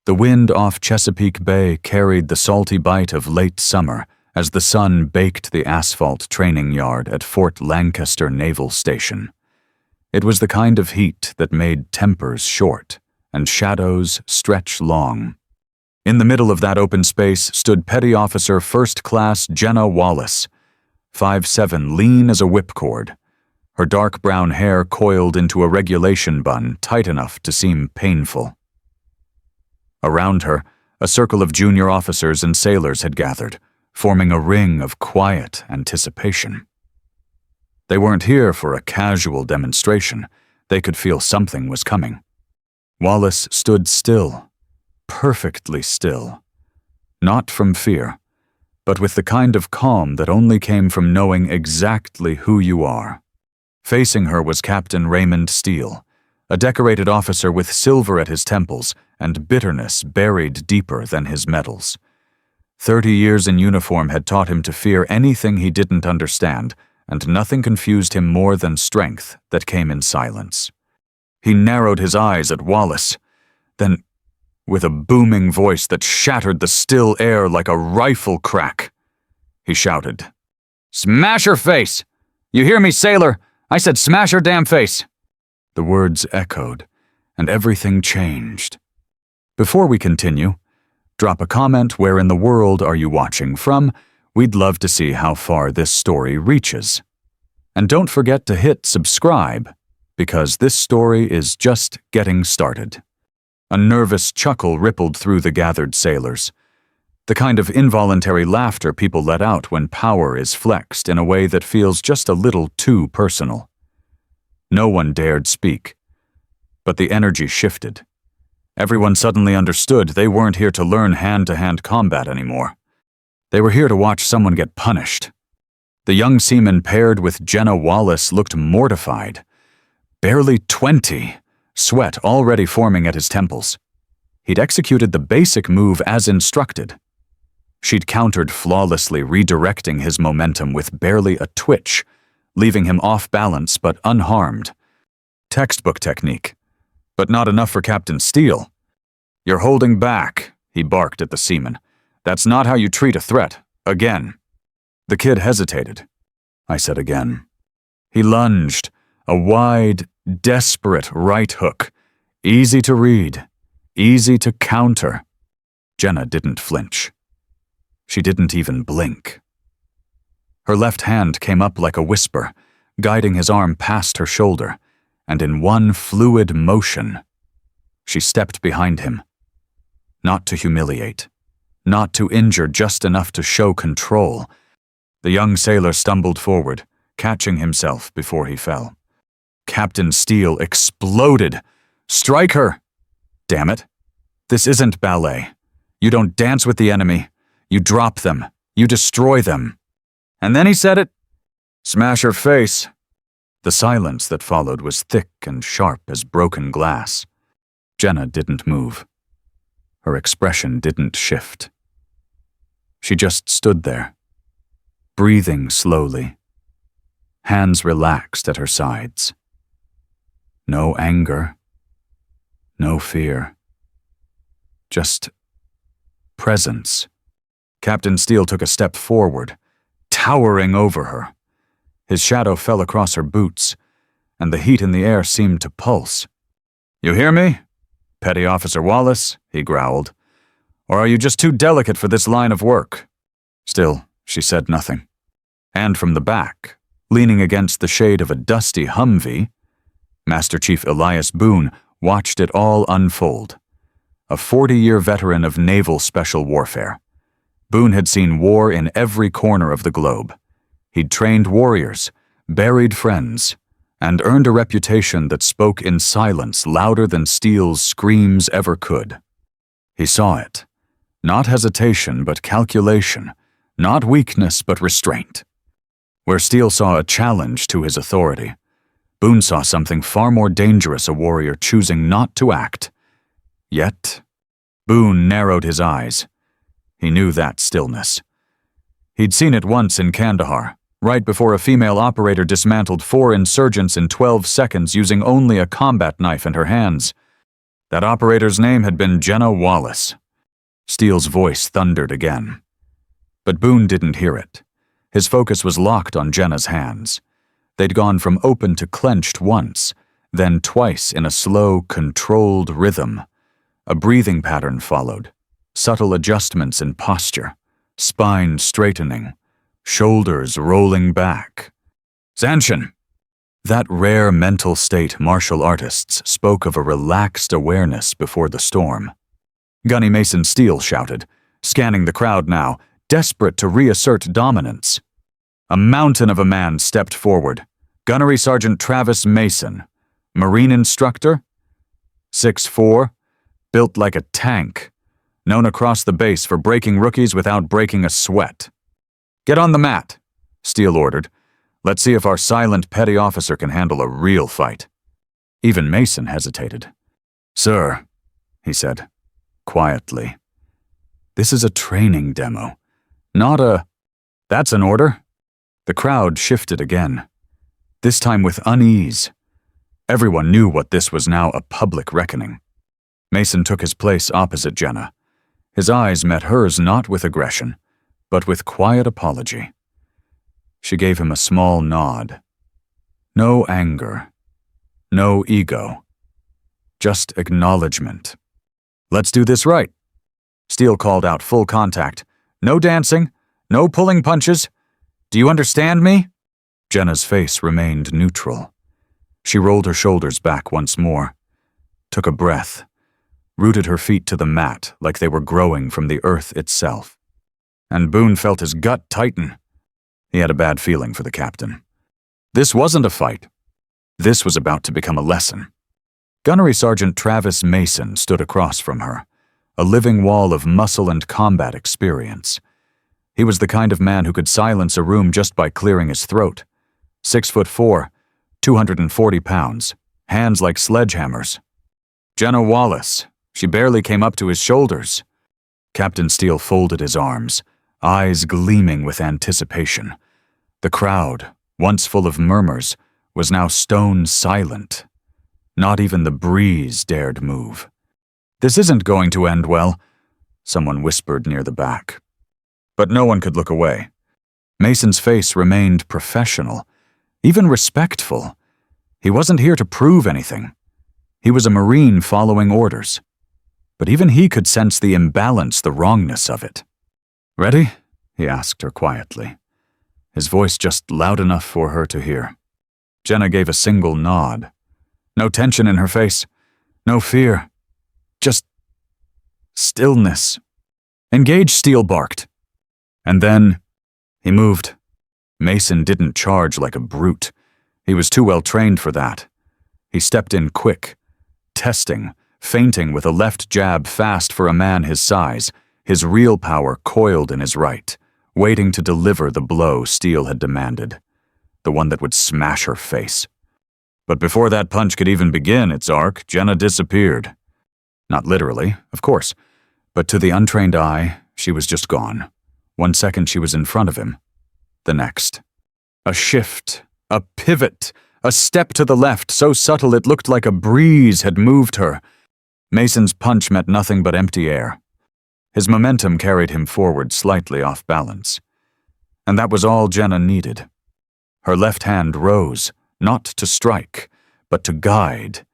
The wind off Chesapeake Bay carried the salty bite of late summer as the sun baked the asphalt training yard at Fort Lancaster Naval Station. It was the kind of heat that made tempers short and shadows stretch long. In the middle of that open space stood Petty Officer First Class Jenna Wallace, 5'7", lean as a whipcord. Her dark brown hair coiled into a regulation bun tight enough to seem painful. Around her, a circle of junior officers and sailors had gathered, forming a ring of quiet anticipation. They weren't here for a casual demonstration. They could feel something was coming. Wallace stood still, perfectly still. Not from fear, but with the kind of calm that only came from knowing exactly who you are. Facing her was Captain Raymond Steele, a decorated officer with silver at his temples and bitterness buried deeper than his medals. 30 years in uniform had taught him to fear anything he didn't understand, and nothing confused him more than strength that came in silence. He narrowed his eyes at Wallace, then, with a booming voice that shattered the still air like a rifle crack, he shouted, "Smash her face! You hear me, sailor? I said smash her damn face!" The words echoed, and everything changed. Before we continue, drop a comment where in the world are you watching from. We'd love to see how far this story reaches. And don't forget to hit subscribe, because this story is just getting started. A nervous chuckle rippled through the gathered sailors, the kind of involuntary laughter people let out when power is flexed in a way that feels just a little too personal. No one dared speak, but the energy shifted. Everyone suddenly understood they weren't here to learn hand-to-hand combat anymore. They were here to watch someone get punished. The young seaman paired with Jenna Wallace looked mortified. Barely 20, sweat already forming at his temples. He'd executed the basic move as instructed. She'd countered flawlessly, redirecting his momentum with barely a twitch, leaving him off balance but unharmed. Textbook technique, but not enough for Captain Steele. "You're holding back," he barked at the seaman. "That's not how you treat a threat. Again." The kid hesitated. I said again. He lunged, a wide, desperate right hook. Easy to read, easy to counter. Jenna didn't flinch. She didn't even blink. Her left hand came up like a whisper, guiding his arm past her shoulder, and in one fluid motion, she stepped behind him. Not to humiliate, not to injure, just enough to show control. The young sailor stumbled forward, catching himself before he fell. Captain Steele exploded. "Strike her! Damn it. This isn't ballet. You don't dance with the enemy. You drop them. You destroy them." And then he said it. "Smash her face." The silence that followed was thick and sharp as broken glass. Jenna didn't move. Her expression didn't shift. She just stood there, breathing slowly, hands relaxed at her sides. No anger, no fear, just presence. Captain Steele took a step forward, towering over her. His shadow fell across her boots, and the heat in the air seemed to pulse. "You hear me, Petty Officer Wallace?" he growled. "Or are you just too delicate for this line of work?" Still, she said nothing. And from the back, leaning against the shade of a dusty Humvee, Master Chief Elias Boone watched it all unfold. A 40-year veteran of naval special warfare, Boone had seen war in every corner of the globe. He'd trained warriors, buried friends, and earned a reputation that spoke in silence louder than Steele's screams ever could. He saw it. Not hesitation, but calculation. Not weakness, but restraint. Where Steele saw a challenge to his authority, Boone saw something far more dangerous, a warrior choosing not to act. Yet, Boone narrowed his eyes. He knew that stillness. He'd seen it once in Kandahar, right before a female operator dismantled 4 insurgents in 12 seconds using only a combat knife in her hands. That operator's name had been Jenna Wallace. Steele's voice thundered again. But Boone didn't hear it. His focus was locked on Jenna's hands. They'd gone from open to clenched once, then twice in a slow, controlled rhythm. A breathing pattern followed, subtle adjustments in posture, spine straightening, shoulders rolling back. Zanshin! That rare mental state martial artists spoke of a relaxed awareness before the storm. Gunny Mason Steele shouted, scanning the crowd now, desperate to reassert dominance. A mountain of a man stepped forward. Gunnery Sergeant Travis Mason, Marine instructor, 6'4", built like a tank, known across the base for breaking rookies without breaking a sweat. Get on the mat, Steele ordered. Let's see if our silent petty officer can handle a real fight. Even Mason hesitated. Sir, he said, quietly. This is a training demo, not a... That's an order. The crowd shifted again, this time with unease. Everyone knew what this was now a public reckoning. Mason took his place opposite Jenna. His eyes met hers not with aggression, but with quiet apology. She gave him a small nod. No anger, no ego, just acknowledgement. Let's do this right. Steele called out full contact. No dancing, no pulling punches. Do you understand me? Jenna's face remained neutral. She rolled her shoulders back once more, took a breath, rooted her feet to the mat like they were growing from the earth itself. And Boone felt his gut tighten. He had a bad feeling for the captain. This wasn't a fight. This was about to become a lesson. Gunnery Sergeant Travis Mason stood across from her, a living wall of muscle and combat experience. He was the kind of man who could silence a room just by clearing his throat. 6'4", 240 pounds, hands like sledgehammers. Jenna Wallace, she barely came up to his shoulders. Captain Steele folded his arms, eyes gleaming with anticipation. The crowd, once full of murmurs, was now stone silent. Not even the breeze dared move. This isn't going to end well, someone whispered near the back. But no one could look away. Mason's face remained professional, even respectful. He wasn't here to prove anything. He was a Marine following orders. But even he could sense the imbalance, the wrongness of it. Ready? He asked her quietly, his voice just loud enough for her to hear. Jenna gave a single nod. No tension in her face, no fear, just stillness. Engage, Steele barked. And then he moved. Mason didn't charge like a brute. He was too well trained for that. He stepped in quick, testing, feinting with a left jab fast for a man his size, his real power coiled in his right, waiting to deliver the blow Steele had demanded, the one that would smash her face. But before that punch could even begin its arc, Jenna disappeared. Not literally, of course, but to the untrained eye, she was just gone. 1 second she was in front of him. The next. A shift, a pivot, a step to the left, so subtle it looked like a breeze had moved her. Mason's punch met nothing but empty air. His momentum carried him forward slightly off balance. And that was all Jenna needed. Her left hand rose, not to strike, but to guide.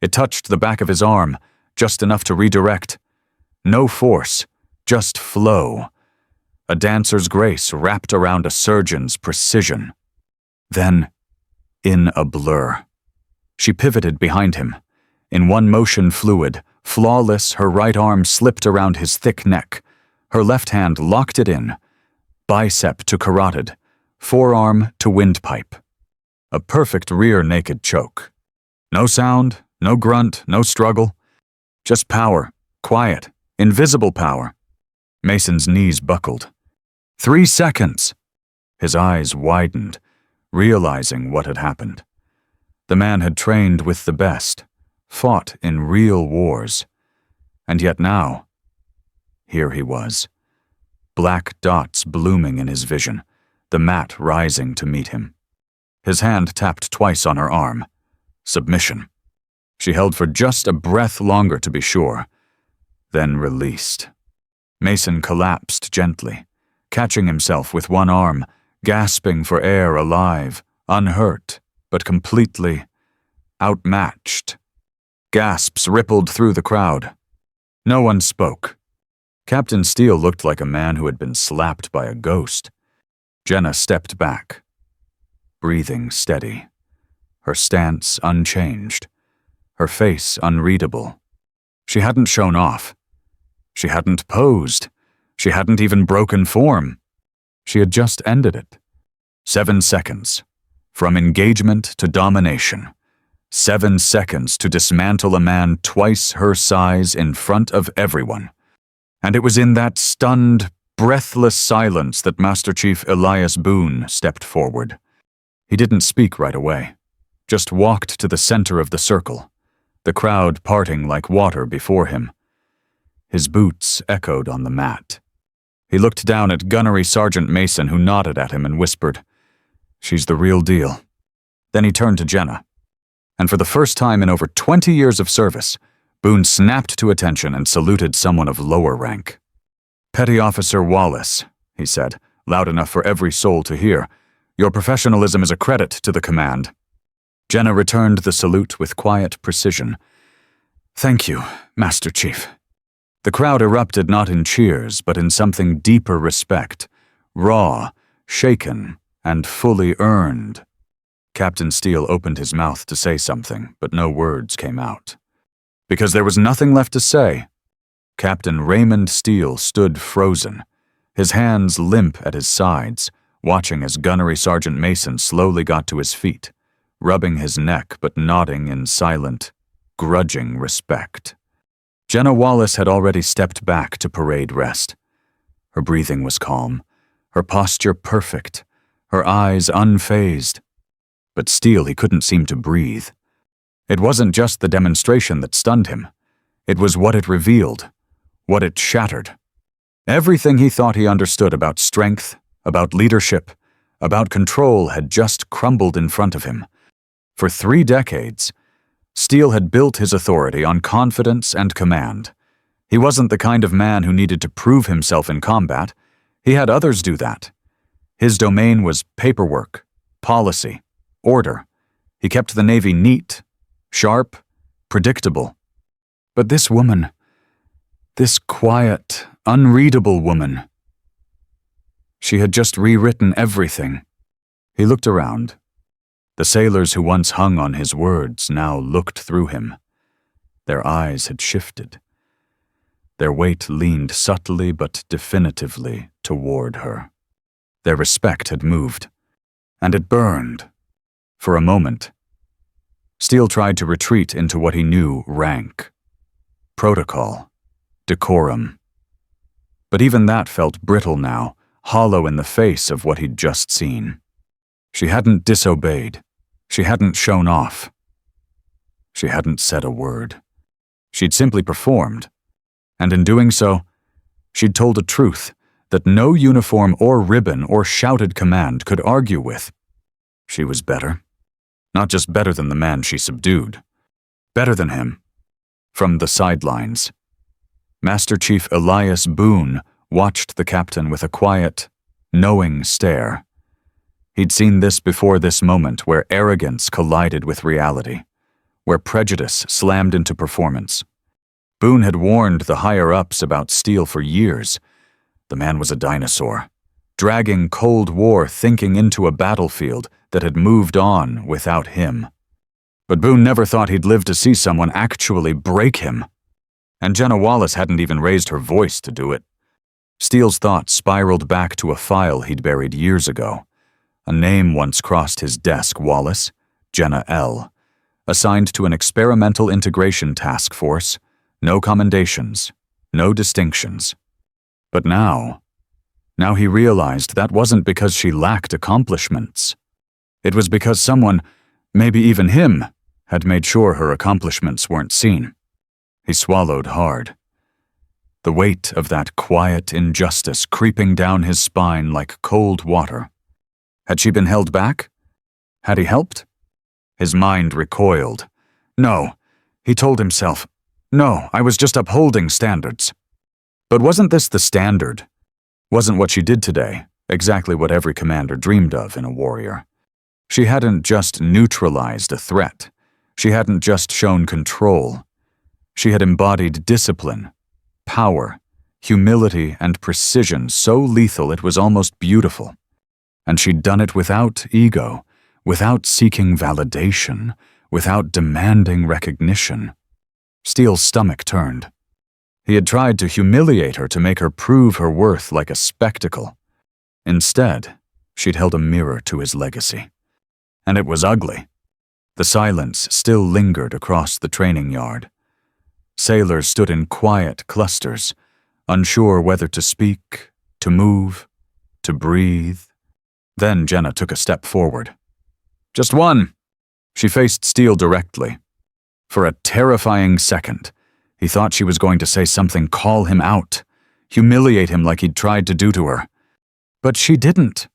It touched the back of his arm, just enough to redirect. No force, just flow. A dancer's grace wrapped around a surgeon's precision. Then, in a blur, she pivoted behind him. In one motion fluid, flawless, her right arm slipped around his thick neck. Her left hand locked it in. Bicep to carotid, forearm to windpipe. A perfect rear naked choke. No sound, no grunt, no struggle. Just power, quiet, invisible power. Mason's knees buckled. 3 seconds. His eyes widened, realizing what had happened. The man had trained with the best, fought in real wars. And yet now, here he was. Black dots blooming in his vision, the mat rising to meet him. His hand tapped twice on her arm. Submission. She held for just a breath longer to be sure, then released. Mason collapsed gently, catching himself with one arm, gasping for air, alive, unhurt, but completely outmatched. Gasps rippled through the crowd. No one spoke. Captain Steele looked like a man who had been slapped by a ghost. Jenna stepped back, breathing steady, her stance unchanged, her face unreadable. She hadn't shown off. She hadn't posed. She hadn't even broken form. She had just ended it. 7 seconds. From engagement to domination. 7 seconds to dismantle a man twice her size in front of everyone. And it was in that stunned, breathless silence that Master Chief Elias Boone stepped forward. He didn't speak right away, just walked to the center of the circle, the crowd parting like water before him. His boots echoed on the mat. He looked down at Gunnery Sergeant Mason, who nodded at him and whispered, "She's the real deal." Then he turned to Jenna. And for the first time in over 20 years of service, Boone snapped to attention and saluted someone of lower rank. "Petty Officer Wallace," he said, loud enough for every soul to hear, "your professionalism is a credit to the command." Jenna returned the salute with quiet precision. "Thank you, Master Chief." The crowd erupted not in cheers, but in something deeper respect, raw, shaken, and fully earned. Captain Steele opened his mouth to say something, but no words came out. Because there was nothing left to say. Captain Raymond Steele stood frozen, his hands limp at his sides, watching as Gunnery Sergeant Mason slowly got to his feet, rubbing his neck but nodding in silent, grudging respect. Jenna Wallace had already stepped back to parade rest. Her breathing was calm, her posture perfect, her eyes unfazed. But Steele, he couldn't seem to breathe. It wasn't just the demonstration that stunned him. It was what it revealed, what it shattered. Everything he thought he understood about strength, about leadership, about control had just crumbled in front of him. For 3 decades, Steele had built his authority on confidence and command. He wasn't the kind of man who needed to prove himself in combat. He had others do that. His domain was paperwork, policy, order. He kept the Navy neat, sharp, predictable. But this woman, this quiet, unreadable woman, she had just rewritten everything. He looked around. The sailors who once hung on his words now looked through him. Their eyes had shifted. Their weight leaned subtly but definitively toward her. Their respect had moved, and it burned. For a moment, Steele tried to retreat into what he knew: rank, protocol, decorum. But even that felt brittle now, hollow in the face of what he'd just seen. She hadn't disobeyed. She hadn't shown off. She hadn't said a word. She'd simply performed. And in doing so, she'd told a truth that no uniform or ribbon or shouted command could argue with. She was better. Not just better than the man she subdued. Better than him. From the sidelines, Master Chief Elias Boone watched the captain with a quiet, knowing stare. He'd seen this before this moment, where arrogance collided with reality, where prejudice slammed into performance. Boone had warned the higher-ups about Steele for years. The man was a dinosaur, dragging Cold War thinking into a battlefield that had moved on without him. But Boone never thought he'd live to see someone actually break him. And Jenna Wallace hadn't even raised her voice to do it. Steele's thoughts spiraled back to a file he'd buried years ago. A name once crossed his desk: Wallace, Jenna L., assigned to an experimental integration task force, no commendations, no distinctions. But now he realized that wasn't because she lacked accomplishments. It was because someone, maybe even him, had made sure her accomplishments weren't seen. He swallowed hard. The weight of that quiet injustice creeping down his spine like cold water. Had she been held back? Had he helped? His mind recoiled. No, He told himself, "No, I was just upholding standards." But wasn't this the standard? Wasn't what she did today exactly what every commander dreamed of in a warrior? She hadn't just neutralized a threat. She hadn't just shown control. She had embodied discipline, power, humility, and precision so lethal it was almost beautiful. And she'd done it without ego, without seeking validation, without demanding recognition. Steele's stomach turned. He had tried to humiliate her to make her prove her worth like a spectacle. Instead, she'd held a mirror to his legacy. And it was ugly. The silence still lingered across the training yard. Sailors stood in quiet clusters, unsure whether to speak, to move, to breathe. Then Jenna took a step forward. "Just one." She faced Steele directly. For a terrifying second, he thought she was going to say something, call him out, humiliate him like he'd tried to do to her. But she didn't.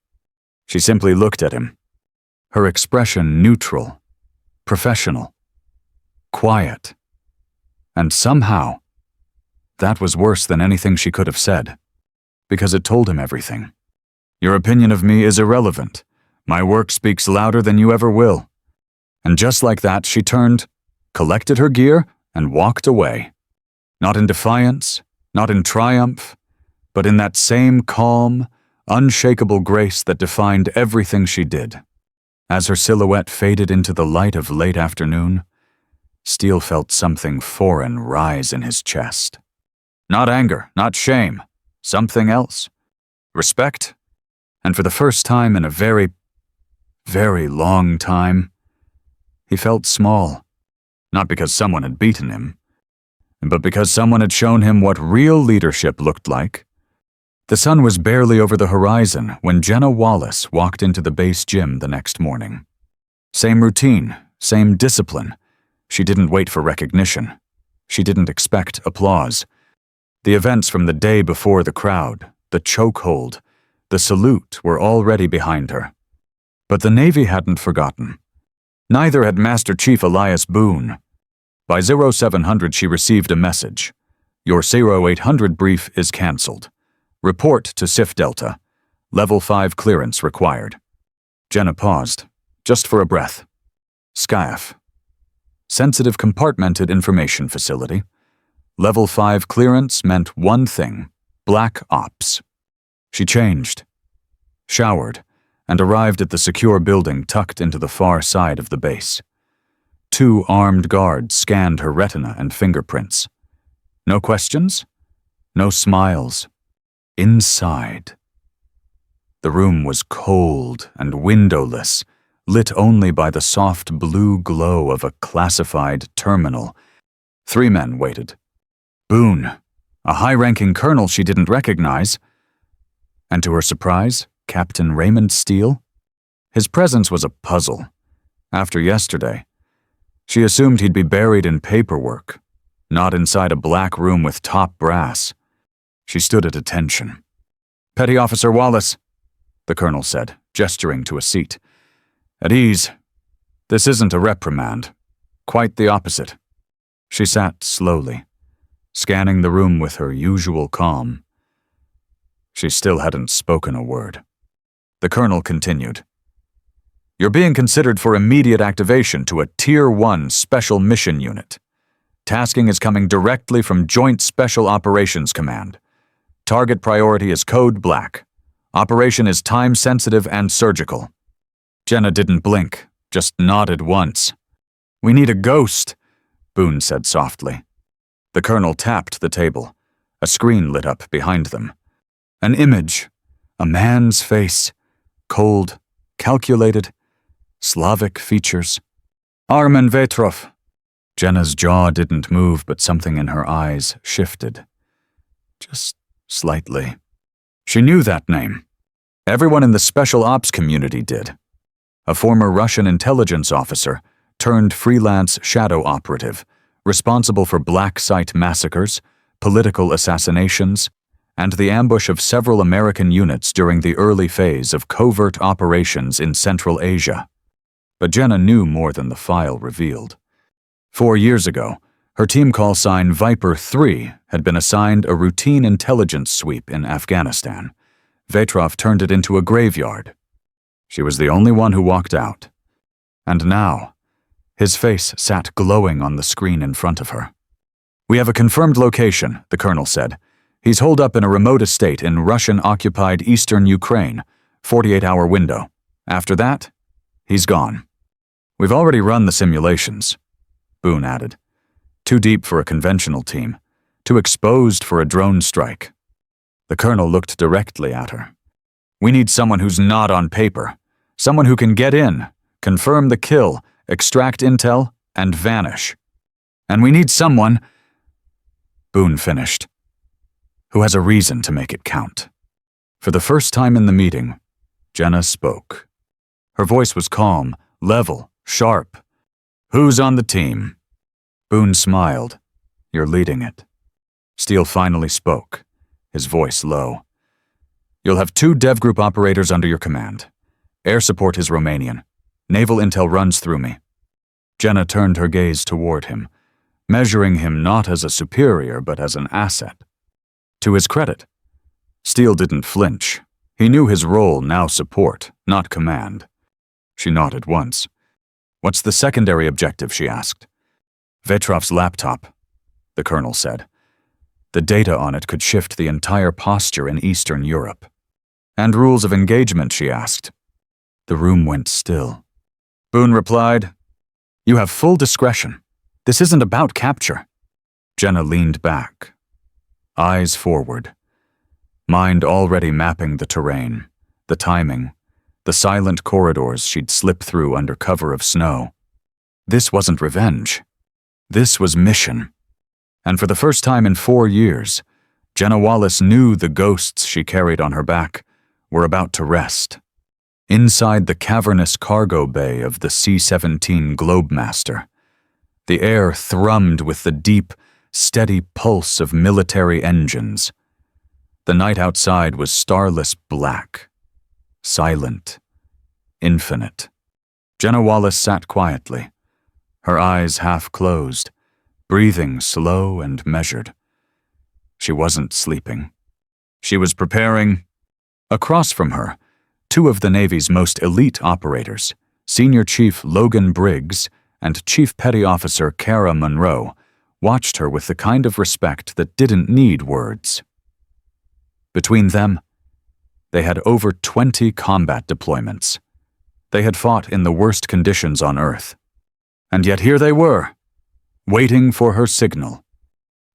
She simply looked at him. Her expression neutral, professional, quiet. And somehow, that was worse than anything she could have said, because it told him everything. "Your opinion of me is irrelevant. My work speaks louder than you ever will." And just like that, she turned, collected her gear, and walked away. Not in defiance, not in triumph, but in that same calm, unshakable grace that defined everything she did. As her silhouette faded into the light of late afternoon, Steele felt something foreign rise in his chest. Not anger, not shame, something else. Respect. And for the first time in a very, very long time, he felt small. Not because someone had beaten him, but because someone had shown him what real leadership looked like. The sun was barely over the horizon when Jenna Wallace walked into the base gym the next morning. Same routine, same discipline. She didn't wait for recognition. She didn't expect applause. The events from the day before the crowd, the chokehold, the salute were already behind her. But the Navy hadn't forgotten. Neither had Master Chief Elias Boone. By 0700 she received a message. "Your 0800 brief is cancelled. Report to SIF Delta. Level 5 clearance required." Jenna paused, just for a breath. SCIF. Sensitive Compartmented Information Facility. Level 5 clearance meant one thing: Black Ops. She changed, showered, and arrived at the secure building tucked into the far side of the base. 2 armed guards scanned her retina and fingerprints. No questions, no smiles. Inside. The room was cold and windowless, lit only by the soft blue glow of a classified terminal. 3 men waited. Boone, a high-ranking colonel she didn't recognize. And to her surprise, Captain Raymond Steele? His presence was a puzzle. After yesterday, she assumed he'd be buried in paperwork, not inside a black room with top brass. She stood at attention. "Petty Officer Wallace," the colonel said, gesturing to a seat. "At ease. This isn't a reprimand. Quite the opposite." She sat slowly, scanning the room with her usual calm. She still hadn't spoken a word. The colonel continued. "You're being considered for immediate activation to a Tier 1 Special Mission Unit. Tasking is coming directly from Joint Special Operations Command. Target priority is Code Black. Operation is time-sensitive and surgical." Jenna didn't blink, just nodded once. "We need a ghost," Boone said softly. The colonel tapped the table. A screen lit up behind them. An image, a man's face, cold, calculated, Slavic features. "Armen Vetrov." Jenna's jaw didn't move, but something in her eyes shifted. Just slightly. She knew that name. Everyone in the Special Ops community did. A former Russian intelligence officer turned freelance shadow operative, responsible for black site massacres, political assassinations, and the ambush of several American units during the early phase of covert operations in Central Asia. But Jenna knew more than the file revealed. 4 years ago, her team call sign Viper 3 had been assigned a routine intelligence sweep in Afghanistan. Vetrov turned it into a graveyard. She was the only one who walked out. And now, his face sat glowing on the screen in front of her. "We have a confirmed location," the colonel said. "He's holed up in a remote estate in Russian-occupied eastern Ukraine, 48-hour window. After that, he's gone." "We've already run the simulations," Boone added. "Too deep for a conventional team, too exposed for a drone strike." The colonel looked directly at her. "We need someone who's not on paper, someone who can get in, confirm the kill, extract intel, and vanish. And we need someone," Boone finished, "who has a reason to make it count." For the first time in the meeting, Jenna spoke. Her voice was calm, level, sharp. "Who's on the team?" Boone smiled. "You're leading it." Steele finally spoke, his voice low. "You'll have 2 dev group operators under your command. Air support is Romanian. Naval intel runs through me." Jenna turned her gaze toward him, measuring him not as a superior but as an asset. To his credit, Steele didn't flinch. He knew his role, now support, not command. She nodded once. "What's the secondary objective?" she asked. "Vetrov's laptop," the colonel said. "The data on it could shift the entire posture in Eastern Europe." "And rules of engagement?" she asked. The room went still. Boone replied, "You have full discretion. This isn't about capture." Jenna leaned back, eyes forward, mind already mapping the terrain, the timing, the silent corridors she'd slip through under cover of snow. This wasn't revenge. This was mission. And for the first time in 4 years, Jenna Wallace knew the ghosts she carried on her back were about to rest. Inside the cavernous cargo bay of the C-17 Globemaster, the air thrummed with the deep, steady pulse of military engines. The night outside was starless black, silent, infinite. Jenna Wallace sat quietly, her eyes half closed, breathing slow and measured. She wasn't sleeping. She was preparing. Across from her, 2 of the Navy's most elite operators, Senior Chief Logan Briggs and Chief Petty Officer Kara Monroe, watched her with the kind of respect that didn't need words. Between them, they had over 20 combat deployments. They had fought in the worst conditions on Earth. And yet here they were, waiting for her signal.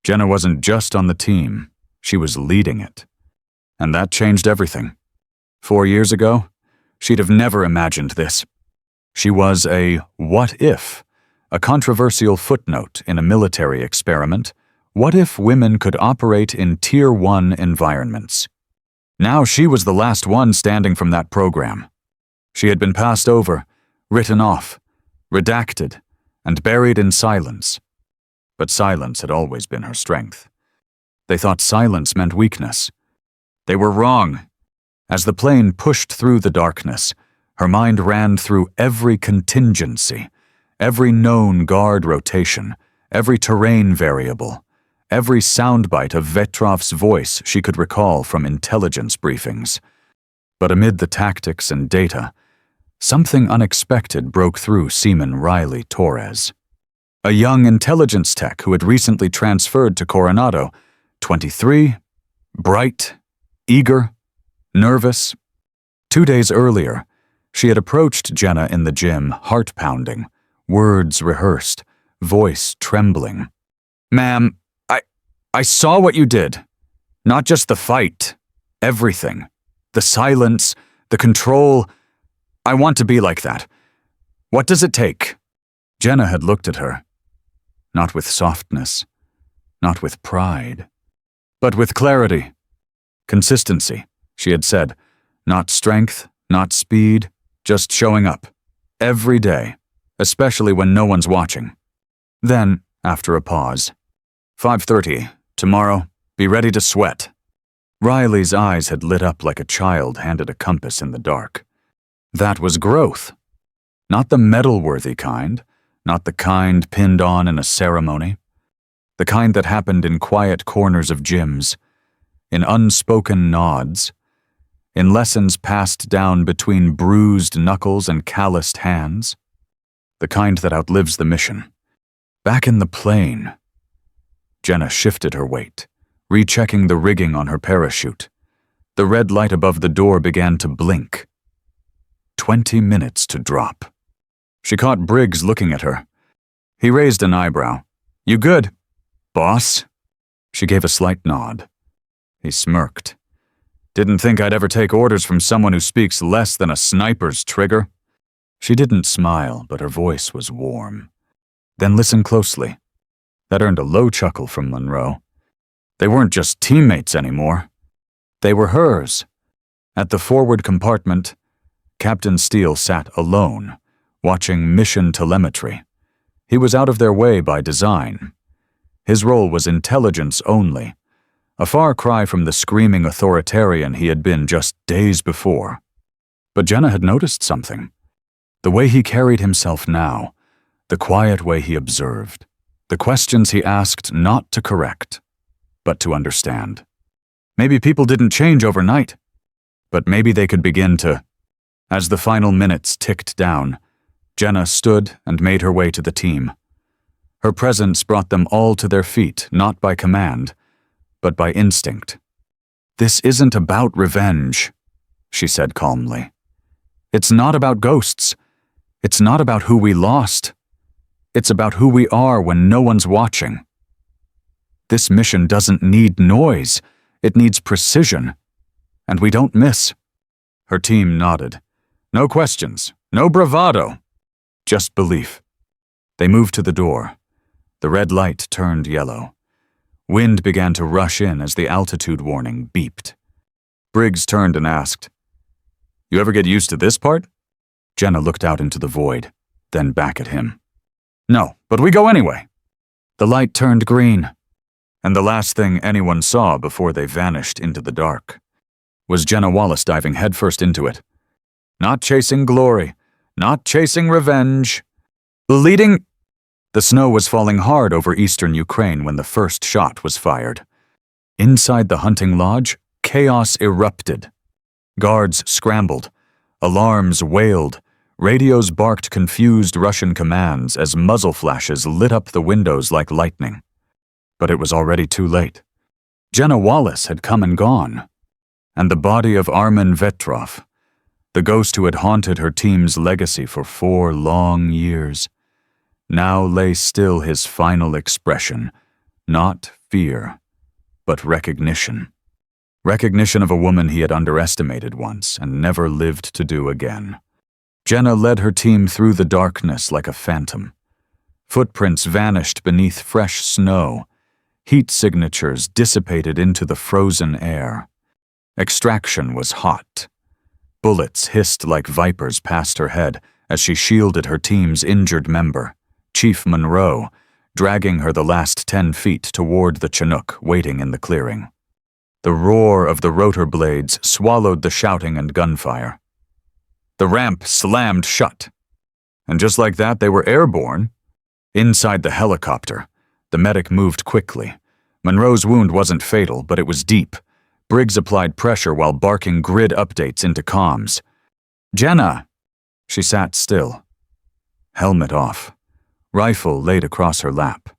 Jenna wasn't just on the team, she was leading it. And that changed everything. 4 years ago, she'd have never imagined this. She was a what if, a controversial footnote in a military experiment. What if women could operate in Tier 1 environments? Now she was the last one standing from that program. She had been passed over, written off, redacted, and buried in silence. But silence had always been her strength. They thought silence meant weakness. They were wrong. As the plane pushed through the darkness, her mind ran through every contingency, every known guard rotation, every terrain variable, every soundbite of Vetrov's voice she could recall from intelligence briefings. But amid the tactics and data, something unexpected broke through Seaman Riley Torres. A young intelligence tech who had recently transferred to Coronado, 23, bright, eager, nervous. 2 days earlier, she had approached Jenna in the gym, heart pounding, words rehearsed, voice trembling. "Ma'am, I saw what you did. Not just the fight, everything. The silence, the control. I want to be like that. What does it take?" Jenna had looked at her, not with softness, not with pride, but with clarity. Consistency, she had said. Not strength, not speed, just showing up. Every day, especially when no one's watching. Then, after a pause, 5:30, tomorrow, be ready to sweat. Riley's eyes had lit up like a child handed a compass in the dark. That was growth. Not the medal-worthy kind, Not the kind pinned on in a ceremony. The kind that happened in quiet corners of gyms, in unspoken nods, in lessons passed down between bruised knuckles and calloused hands. The kind that outlives the mission. Back in the plane. Jenna shifted her weight, rechecking the rigging on her parachute. The red light above the door began to blink. 20 minutes to drop. She caught Briggs looking at her. He raised an eyebrow. "You good, boss?" She gave a slight nod. He smirked. "Didn't think I'd ever take orders from someone who speaks less than a sniper's trigger." She didn't smile, but her voice was warm. "Then listen closely." That earned a low chuckle from Monroe. They weren't just teammates anymore. They were hers. At the forward compartment, Captain Steele sat alone, watching mission telemetry. He was out of their way by design. His role was intelligence only, a far cry from the screaming authoritarian he had been just days before. But Jenna had noticed something. The way he carried himself now, the quiet way he observed, the questions he asked not to correct, but to understand. Maybe people didn't change overnight, but maybe they could begin to. As the final minutes ticked down, Jenna stood and made her way to the team. Her presence brought them all to their feet, not by command, but by instinct. "This isn't about revenge," she said calmly. "It's not about ghosts. It's not about who we lost. It's about who we are when no one's watching. This mission doesn't need noise. It needs precision. And we don't miss." Her team nodded. No questions, no bravado, just belief. They moved to the door. The red light turned yellow. Wind began to rush in as the altitude warning beeped. Briggs turned and asked, "You ever get used to this part?" Jenna looked out into the void, then back at him. "No, but we go anyway." The light turned green, and the last thing anyone saw before they vanished into the dark was Jenna Wallace diving headfirst into it. Not chasing glory, not chasing revenge. Leading. The snow was falling hard over eastern Ukraine when the first shot was fired. Inside the hunting lodge, chaos erupted. Guards scrambled. Alarms wailed. Radios barked confused Russian commands as muzzle flashes lit up the windows like lightning. But it was already too late. Jenna Wallace had come and gone. And the body of Armen Vetrov, the ghost who had haunted her team's legacy for 4 long years, now lay still, his final expression, not fear, but recognition. Recognition of a woman he had underestimated once and never lived to do again. Jenna led her team through the darkness like a phantom. Footprints vanished beneath fresh snow. Heat signatures dissipated into the frozen air. Extraction was hot. Bullets hissed like vipers past her head as she shielded her team's injured member, Chief Monroe, dragging her the last 10 feet toward the Chinook waiting in the clearing. The roar of the rotor blades swallowed the shouting and gunfire. The ramp slammed shut. And just like that, they were airborne. Inside the helicopter, the medic moved quickly. Monroe's wound wasn't fatal, but it was deep. Briggs applied pressure while barking grid updates into comms. "Jenna!" She sat still. Helmet off. Rifle laid across her lap.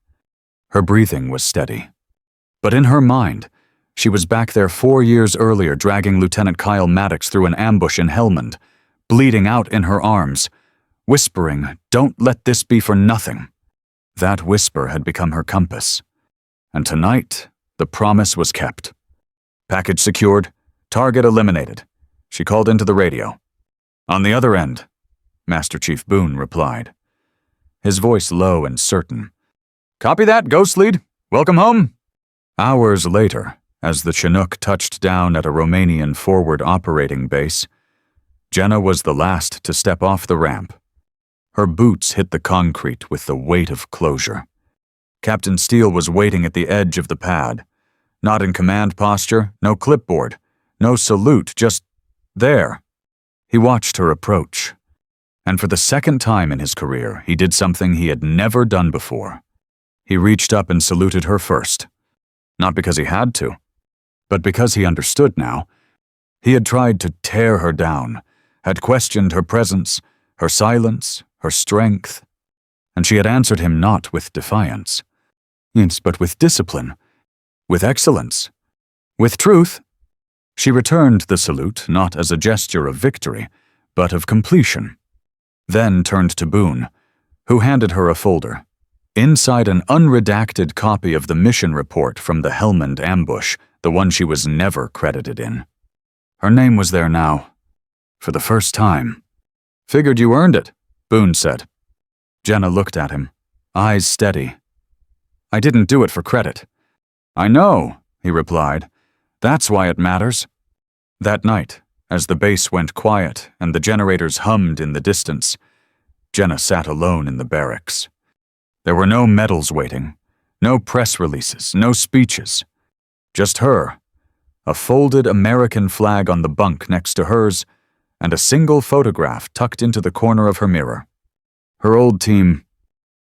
Her breathing was steady. But in her mind, she was back there 4 years earlier dragging Lieutenant Kyle Maddox through an ambush in Helmand, bleeding out in her arms, whispering, "Don't let this be for nothing." That whisper had become her compass. And tonight, the promise was kept. "Package secured, target eliminated," she called into the radio. "On the other end," Master Chief Boone replied. His voice low and certain. "Copy that, Ghost Lead. Welcome home." Hours later, as the Chinook touched down at a Romanian forward operating base, Jenna was the last to step off the ramp. Her boots hit the concrete with the weight of closure. Captain Steele was waiting at the edge of the pad. Not in command posture, no clipboard, no salute, just there. He watched her approach. And for the second time in his career, he did something he had never done before. He reached up and saluted her first. Not because he had to, but because he understood now. He had tried to tear her down, had questioned her presence, her silence, her strength, and she had answered him not with defiance, yes, but with discipline, with excellence, with truth. She returned the salute not as a gesture of victory, but of completion, then turned to Boone, who handed her a folder. Inside an unredacted copy of the mission report from the Helmand ambush, the one she was never credited in. Her name was there now, for the first time. "Figured you earned it," Boone said. Jenna looked at him, eyes steady. "I didn't do it for credit." "I know," he replied. "That's why it matters." That night, as the base went quiet and the generators hummed in the distance, Jenna sat alone in the barracks. There were no medals waiting, no press releases, no speeches. Just her, a folded American flag on the bunk next to hers, and a single photograph tucked into the corner of her mirror. Her old team,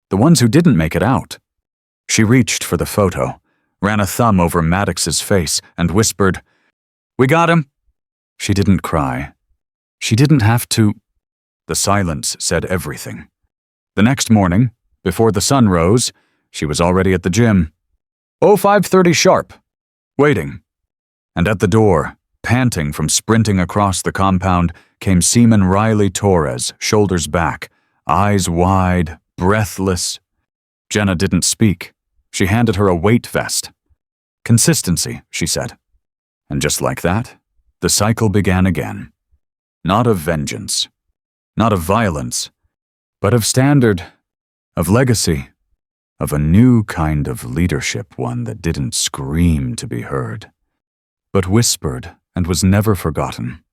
the ones who didn't make it out. She reached for the photo, ran a thumb over Maddox's face, and whispered, "We got him." She didn't cry. She didn't have to. The silence said everything. The next morning, before the sun rose, she was already at the gym. 05:30 sharp. Waiting. And at the door, panting from sprinting across the compound, came Seaman Riley Torres, shoulders back, eyes wide, breathless. Jenna didn't speak. She handed her a weight vest. "Consistency," she said. And just like that, the cycle began again. Not of vengeance, not of violence, but of standard, of legacy, of a new kind of leadership, one that didn't scream to be heard, but whispered and was never forgotten.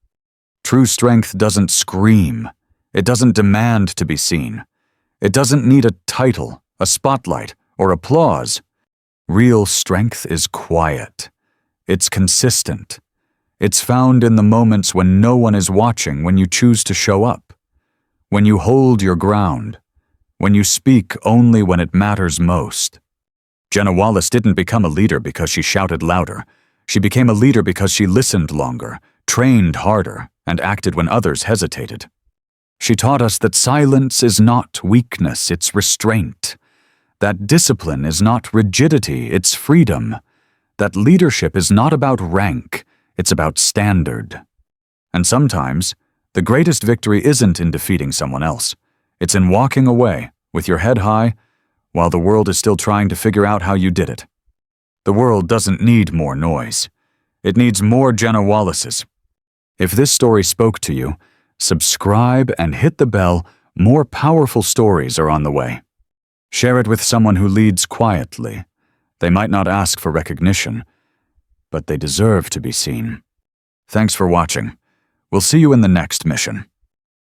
True strength doesn't scream. It doesn't demand to be seen. It doesn't need a title, a spotlight, or applause. Real strength is quiet. It's consistent. It's found in the moments when no one is watching, when you choose to show up, when you hold your ground, when you speak only when it matters most. Jenna Wallace didn't become a leader because she shouted louder. She became a leader because she listened longer, trained harder, and acted when others hesitated. She taught us that silence is not weakness, it's restraint. That discipline is not rigidity, it's freedom. That leadership is not about rank, it's about standard. And sometimes, the greatest victory isn't in defeating someone else. It's in walking away, with your head high, while the world is still trying to figure out how you did it. The world doesn't need more noise. It needs more Jenna Wallaces. If this story spoke to you, subscribe and hit the bell. More powerful stories are on the way. Share it with someone who leads quietly. They might not ask for recognition, but they deserve to be seen. Thanks for watching. We'll see you in the next mission.